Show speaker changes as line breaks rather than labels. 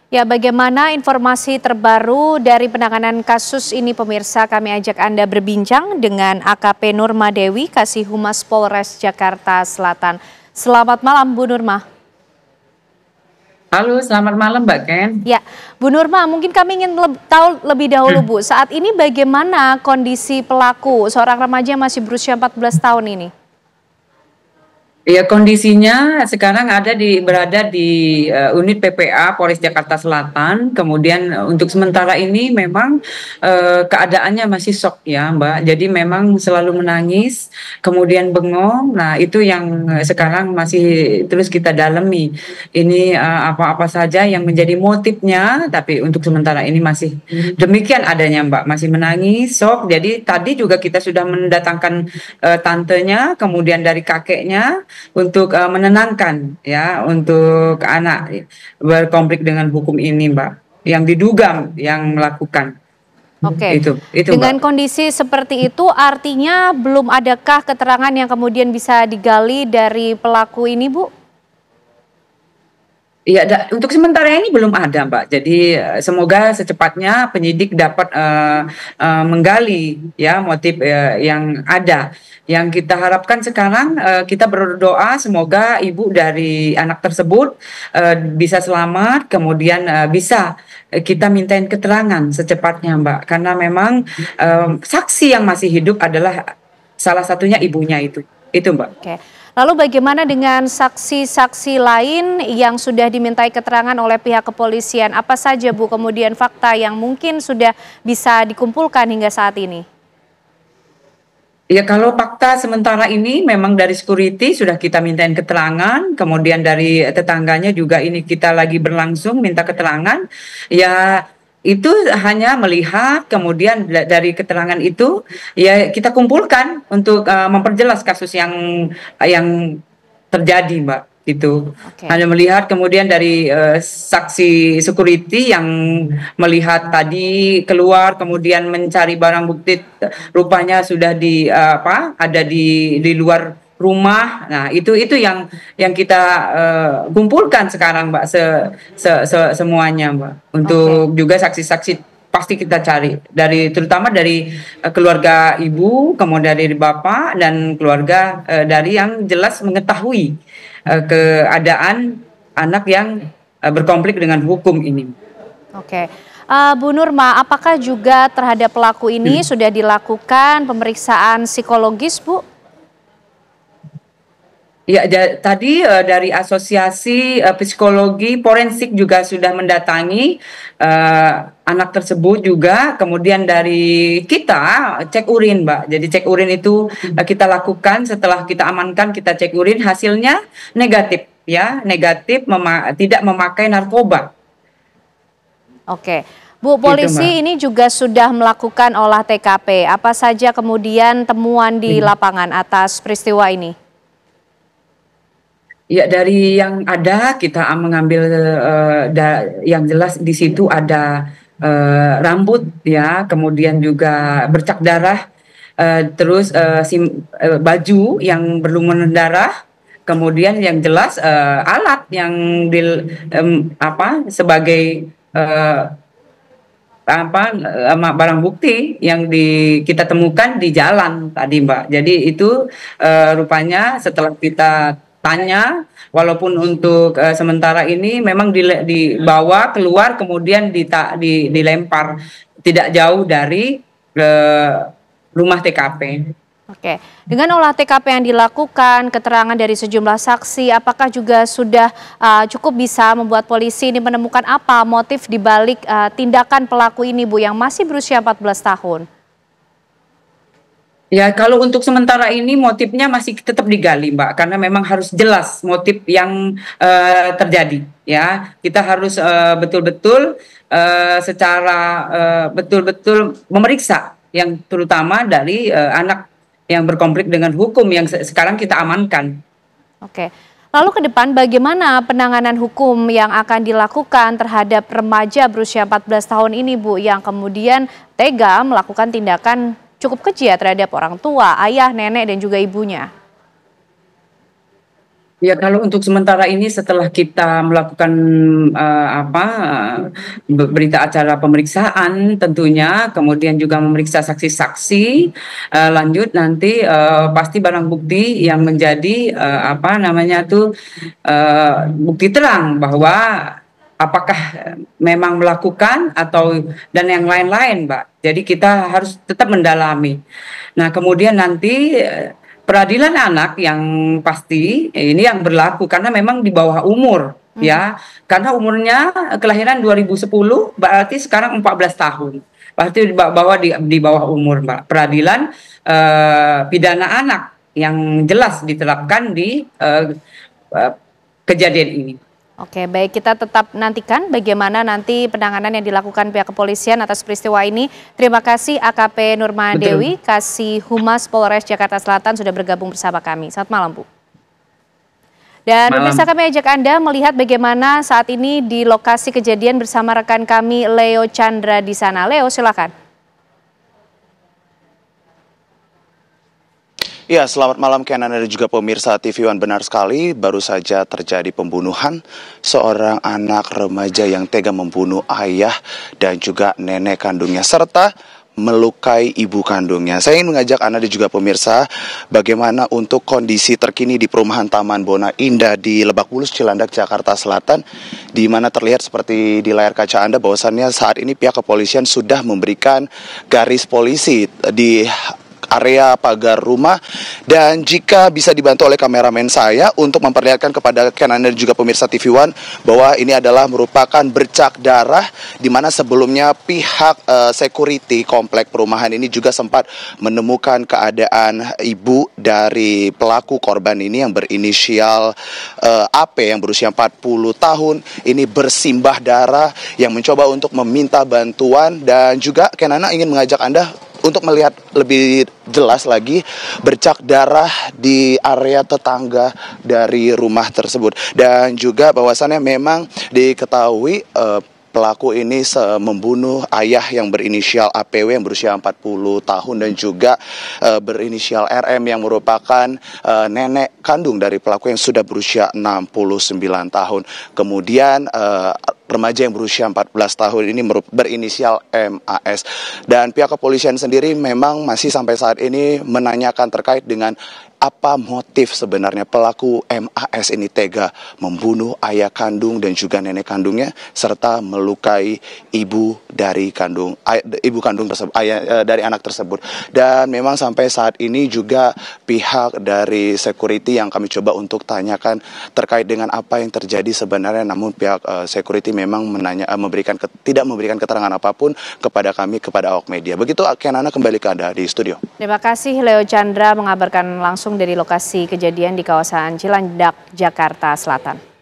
Ya, bagaimana informasi terbaru dari penanganan kasus ini pemirsa? Kami ajak Anda berbincang dengan AKP Nurma Dewi, Kasih Humas Polres Jakarta Selatan. Selamat malam, Bu Nurma.
Halo, selamat malam Mbak Ken.
Ya, Bu Nurma, mungkin kami ingin tahu lebih dahulu, Bu. Saat ini bagaimana kondisi pelaku, seorang remaja yang masih berusia 14 tahun ini?
Ya, kondisinya sekarang berada di unit PPA Polres Jakarta Selatan. Kemudian untuk sementara ini memang keadaannya masih shock ya Mbak. Jadi memang selalu menangis, kemudian bengong. Nah itu yang sekarang masih terus kita dalami. Ini apa-apa saja yang menjadi motifnya. Tapi untuk sementara ini masih demikian adanya Mbak. Masih menangis, shock. Jadi tadi juga kita sudah mendatangkan tantenya, kemudian dari kakeknya, untuk menenangkan ya untuk anak berkonflik dengan hukum ini Mbak, yang diduga yang melakukan
Oke,
itu
dengan
Mbak.
kondisi seperti itu artinya belum adakah keterangan yang kemudian bisa digali dari pelaku ini, Bu?
Iya, untuk sementara ini belum ada, Mbak. Jadi semoga secepatnya penyidik dapat menggali ya motif yang ada. Yang kita harapkan sekarang kita berdoa semoga ibu dari anak tersebut bisa selamat, kemudian bisa kita mintain keterangan secepatnya, Mbak. Karena memang saksi yang masih hidup adalah salah satunya ibunya itu. Itu, Mbak.
Oke. Lalu bagaimana dengan saksi-saksi lain yang sudah dimintai keterangan oleh pihak kepolisian? Apa saja, Bu, kemudian fakta yang mungkin sudah bisa dikumpulkan hingga saat ini?
Ya, kalau fakta sementara ini memang dari security sudah kita mintain keterangan, kemudian dari tetangganya juga ini kita lagi berlangsung minta keterangan. Ya, itu hanya melihat, kemudian dari keterangan itu ya kita kumpulkan untuk memperjelas kasus yang terjadi, Mbak. Itu
Oke.
hanya melihat, kemudian dari saksi security yang melihat tadi keluar, kemudian mencari barang bukti, rupanya sudah ada di luar rumah. Nah itu yang kita kumpulkan sekarang Mbak, semuanya Mbak,
Oke.
untuk juga saksi-saksi pasti kita cari terutama dari keluarga ibu, kemudian dari bapak dan keluarga, dari yang jelas mengetahui keadaan anak yang berkonflik dengan hukum ini.
Oke. Bu Nurma, apakah juga terhadap pelaku ini sudah dilakukan pemeriksaan psikologis, Bu?
Ya, tadi dari Asosiasi Psikologi Forensik juga sudah mendatangi anak tersebut juga. Kemudian dari kita cek urin, Mbak. Jadi cek urin itu kita lakukan setelah kita amankan, kita cek urin, hasilnya negatif ya, negatif tidak memakai narkoba.
Oke. Bu,
Gitu, Mbak.
polisi ini juga sudah melakukan olah TKP. Apa saja kemudian temuan di lapangan atas peristiwa ini?
Ya, dari yang ada kita mengambil yang jelas di situ ada rambut ya, kemudian juga bercak darah, terus baju yang berlumuran darah, kemudian yang jelas alat yang sebagai barang bukti yang kita temukan di jalan tadi, Mbak. Jadi itu rupanya setelah kita tanya, walaupun untuk sementara ini memang dibawa keluar, kemudian dilempar tidak jauh dari rumah TKP.
Oke, dengan olah TKP yang dilakukan, keterangan dari sejumlah saksi, apakah juga sudah cukup bisa membuat polisi ini menemukan apa motif dibalik tindakan pelaku ini, Bu, yang masih berusia 14 tahun?
Ya, kalau untuk sementara ini motifnya masih tetap digali, Mbak, karena memang harus jelas motif yang terjadi. Ya, kita harus betul-betul secara betul-betul memeriksa, yang terutama dari anak yang berkonflik dengan hukum yang sekarang kita amankan.
Oke, lalu ke depan bagaimana penanganan hukum yang akan dilakukan terhadap remaja berusia 14 tahun ini, Bu, yang kemudian tega melakukan tindakan cukup keji terhadap orang tua, ayah, nenek, dan juga ibunya?
Ya, kalau untuk sementara ini setelah kita melakukan berita acara pemeriksaan tentunya, kemudian juga memeriksa saksi-saksi, lanjut nanti pasti barang bukti yang menjadi bukti terang bahwa apakah memang melakukan atau dan yang lain-lain, Mbak. Jadi kita harus tetap mendalami. Nah, kemudian nanti peradilan anak yang pasti ini yang berlaku karena memang di bawah umur ya. Karena umurnya kelahiran 2010 berarti sekarang 14 tahun. Pasti di bawah umur, Mbak. Peradilan pidana anak yang jelas diterapkan di eh, kejadian ini.
Oke, baik, kita tetap nantikan bagaimana nanti penanganan yang dilakukan pihak kepolisian atas peristiwa ini. Terima kasih AKP Nurma Dewi, Kasih Humas Polres Jakarta Selatan sudah bergabung bersama kami. Selamat malam, Bu. Dan pemirsa, kami ajak Anda melihat bagaimana saat ini di lokasi kejadian bersama rekan kami Leo Chandra di sana. Leo, silakan.
Ya, selamat malam Kenan dan juga pemirsa TV One. Benar sekali, baru saja terjadi pembunuhan seorang anak remaja yang tega membunuh ayah dan juga nenek kandungnya serta melukai ibu kandungnya. Saya ingin mengajak Anda dan juga pemirsa bagaimana untuk kondisi terkini di perumahan Taman Bona Indah di Lebak Bulus, Cilandak, Jakarta Selatan, di mana terlihat seperti di layar kaca Anda bahwasannya saat ini pihak kepolisian sudah memberikan garis polisi di area pagar rumah, dan jika bisa dibantu oleh kameramen saya untuk memperlihatkan kepada Kenan dan juga pemirsa TV One bahwa ini adalah merupakan bercak darah di mana sebelumnya pihak security komplek perumahan ini juga sempat menemukan keadaan ibu dari pelaku korban ini yang berinisial AP yang berusia 40 tahun ini bersimbah darah yang mencoba untuk meminta bantuan. Dan juga Kenana ingin mengajak Anda untuk melihat lebih jelas lagi bercak darah di area tetangga dari rumah tersebut. Dan juga bahwasannya memang diketahui pelaku ini membunuh ayah yang berinisial APW yang berusia 40 tahun dan juga berinisial RM yang merupakan nenek kandung dari pelaku yang sudah berusia 69 tahun. Kemudian remaja yang berusia 14 tahun ini berinisial MAS. Dan pihak kepolisian sendiri memang masih sampai saat ini menanyakan terkait dengan apa motif sebenarnya pelaku MAS ini tega membunuh ayah kandung dan juga nenek kandungnya serta melukai ibu kandung tersebut, dari anak tersebut. Dan memang sampai saat ini juga pihak dari security yang kami coba untuk tanyakan terkait dengan apa yang terjadi sebenarnya, namun pihak security memang tidak memberikan keterangan apapun kepada kami, kepada awak media. Begitu Kenana, kembali ke Anda di studio.
Terima kasih Leo Chandra mengabarkan langsung dari lokasi kejadian di kawasan Cilandak, Jakarta Selatan.